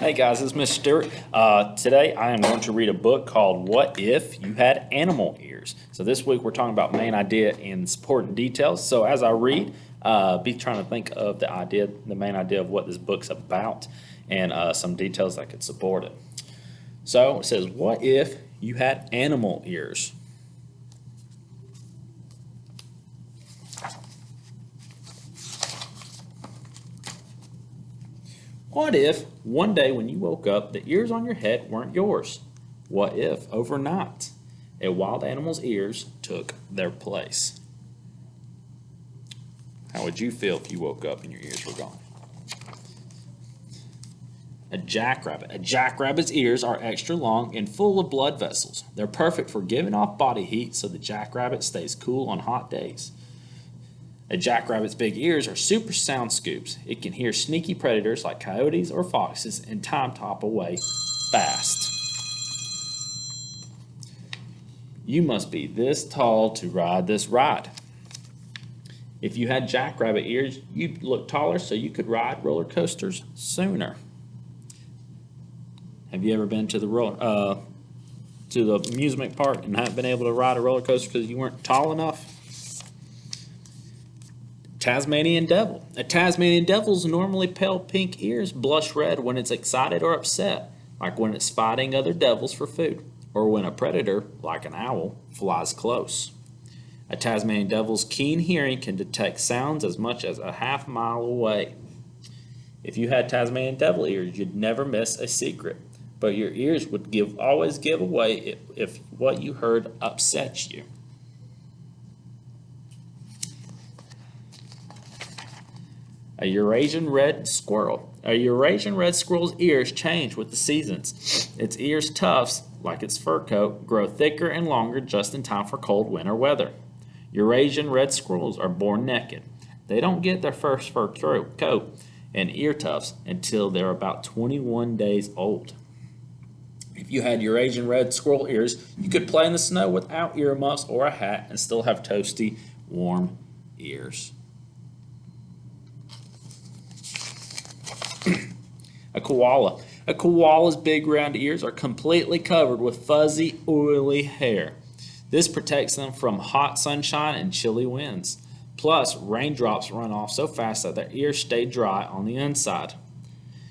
Hey guys, it's Mr. Stewart. Today I am going to read a book called What If You Had Animal Ears? So this week we're talking about main idea and supporting details. So as I read, be trying to think of the main idea of what this book's about and some details that could support it. So it says, what if you had animal ears? What if one day when you woke up, the ears on your head weren't yours? What if overnight a wild animal's ears took their place? How would you feel if you woke up and your ears were gone? A jackrabbit. A jackrabbit's ears are extra long and full of blood vessels. They're perfect for giving off body heat so the jackrabbit stays cool on hot days. A jackrabbit's big ears are super sound scoops. It can hear sneaky predators like coyotes or foxes and time top away fast. You must be this tall to ride this ride. If you had jackrabbit ears, you'd look taller so you could ride roller coasters sooner. Have you ever been to the amusement park and not been able to ride a roller coaster because you weren't tall enough? Tasmanian devil. A Tasmanian devil's normally pale pink ears blush red when it's excited or upset, like when it's fighting other devils for food, or when a predator, like an owl, flies close. A Tasmanian devil's keen hearing can detect sounds as much as a half-mile away. If you had Tasmanian devil ears, you'd never miss a secret, but your ears would always give away if what you heard upsets you. A Eurasian red squirrel. A Eurasian red squirrel's ears change with the seasons. Its ears' tufts, like its fur coat, grow thicker and longer just in time for cold winter weather. Eurasian red squirrels are born naked. They don't get their first fur coat and ear tufts until they're about 21 days old. If you had Eurasian red squirrel ears, you could play in the snow without earmuffs or a hat and still have toasty, warm ears. A koala. A koala's big round ears are completely covered with fuzzy, oily hair. This protects them from hot sunshine and chilly winds. Plus, raindrops run off so fast that their ears stay dry on the inside.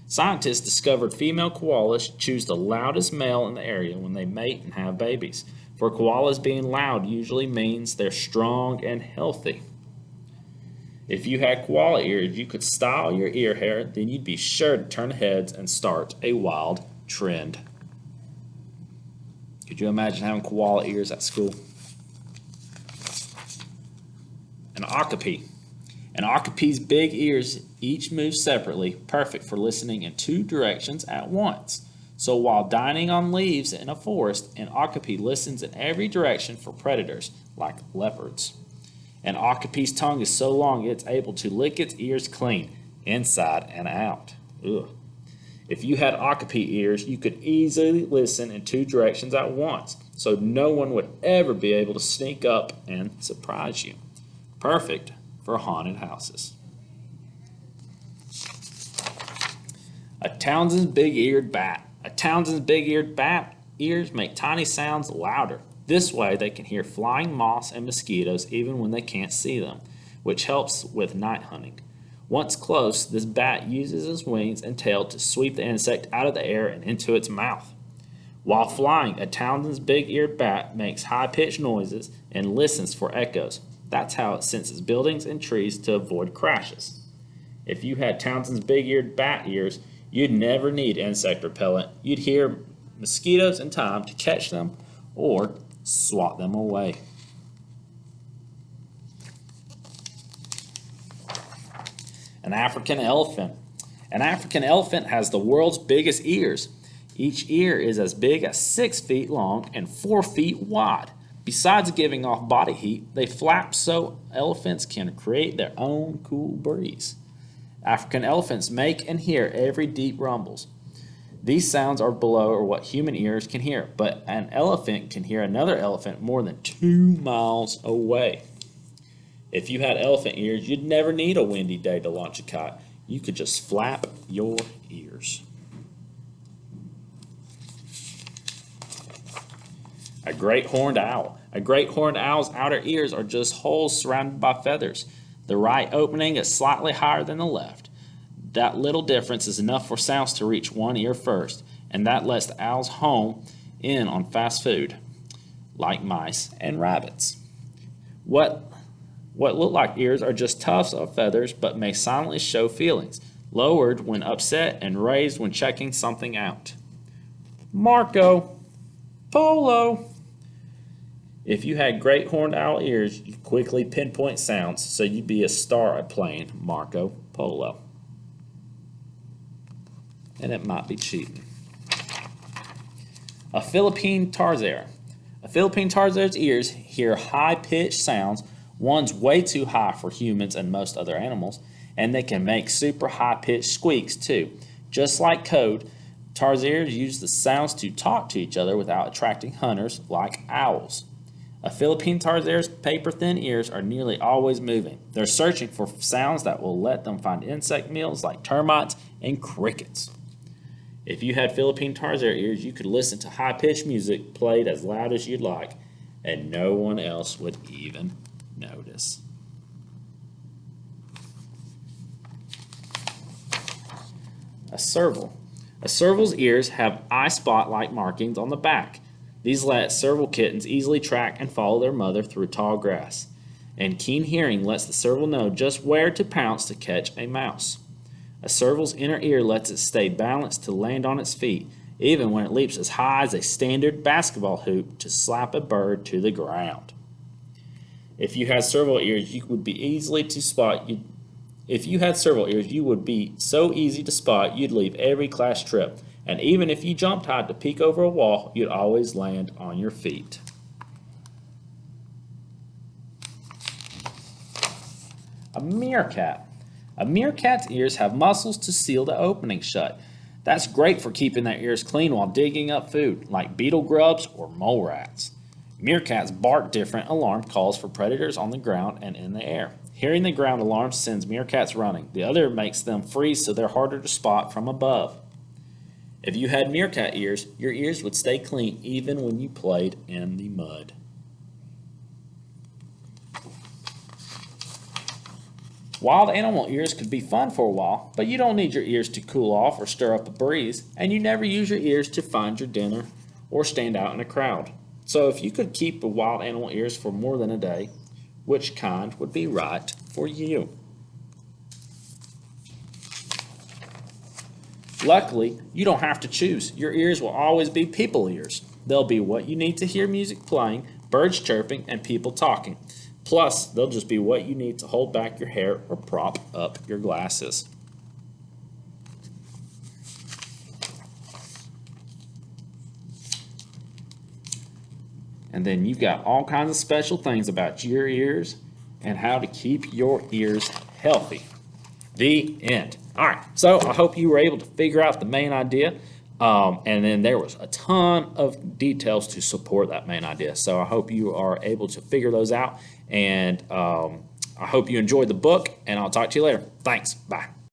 Scientists discovered female koalas choose the loudest male in the area when they mate and have babies. For koalas, being loud usually means they're strong and healthy. If you had koala ears, you could style your ear hair, then you'd be sure to turn heads and start a wild trend. Could you imagine having koala ears at school? An okapi. An okapi's big ears each move separately, perfect for listening in two directions at once. So while dining on leaves in a forest, an okapi listens in every direction for predators like leopards. An okapi's tongue is so long it's able to lick its ears clean, inside and out. Ugh. If you had okapi ears, you could easily listen in two directions at once, so no one would ever be able to sneak up and surprise you. Perfect for haunted houses. A Townsend's big-eared bat. A Townsend's big-eared bat ears make tiny sounds louder. This way, they can hear flying moths and mosquitoes even when they can't see them, which helps with night hunting. Once close, this bat uses its wings and tail to sweep the insect out of the air and into its mouth. While flying, a Townsend's big-eared bat makes high-pitched noises and listens for echoes. That's how it senses buildings and trees to avoid crashes. If you had Townsend's big-eared bat ears, you'd never need insect repellent. You'd hear mosquitoes in time to catch them or swat them away. An African elephant. An African elephant has the world's biggest ears. Each ear is as big as 6 feet long and 4 feet wide. Besides giving off body heat, they flap so elephants can create their own cool breeze. African elephants make and hear every deep rumbles. These sounds are below what human ears can hear, but an elephant can hear another elephant more than 2 miles away. If you had elephant ears, you'd never need a windy day to launch a kite. You could just flap your ears. A great horned owl. A great horned owl's outer ears are just holes surrounded by feathers. The right opening is slightly higher than the left. That little difference is enough for sounds to reach one ear first, and that lets the owls home in on fast food, like mice and rabbits. What look like ears are just tufts of feathers, but may silently show feelings, lowered when upset and raised when checking something out. Marco Polo. If you had great horned owl ears, you'd quickly pinpoint sounds, so you'd be a star at playing Marco Polo. And it might be cheating. A Philippine tarsier. A Philippine tarsier's ears hear high-pitched sounds. One's way too high for humans and most other animals, and they can make super high-pitched squeaks too. Just like code, tarsiers use the sounds to talk to each other without attracting hunters like owls. A Philippine tarsier's paper-thin ears are nearly always moving. They're searching for sounds that will let them find insect meals like termites and crickets. If you had Philippine tarsier ears, you could listen to high-pitched music played as loud as you'd like, and no one else would even notice. A serval. A serval's ears have eye spot-like markings on the back. These let serval kittens easily track and follow their mother through tall grass. And keen hearing lets the serval know just where to pounce to catch a mouse. A serval's inner ear lets it stay balanced to land on its feet, even when it leaps as high as a standard basketball hoop to slap a bird to the ground. If you had serval ears, you would be easily to spot. If you had serval ears, you would be so easy to spot you'd leave every class trip. And even if you jumped high to peek over a wall, you'd always land on your feet. A meerkat. A meerkat's ears have muscles to seal the opening shut. That's great for keeping their ears clean while digging up food, like beetle grubs or mole rats. Meerkats bark different alarm calls for predators on the ground and in the air. Hearing the ground alarm sends meerkats running. The other makes them freeze so they're harder to spot from above. If you had meerkat ears, your ears would stay clean even when you played in the mud. Wild animal ears could be fun for a while, but you don't need your ears to cool off or stir up a breeze, and you never use your ears to find your dinner or stand out in a crowd. So if you could keep the wild animal ears for more than a day, which kind would be right for you? Luckily, you don't have to choose. Your ears will always be people ears. They'll be what you need to hear music playing, birds chirping, and people talking. Plus, they'll just be what you need to hold back your hair or prop up your glasses. And then you've got all kinds of special things about your ears and how to keep your ears healthy. The end. All right, so I hope you were able to figure out the main idea. And then there was a ton of details to support that main idea. So I hope you are able to figure those out. And I hope you enjoyed the book, and I'll talk to you later. Thanks. Bye.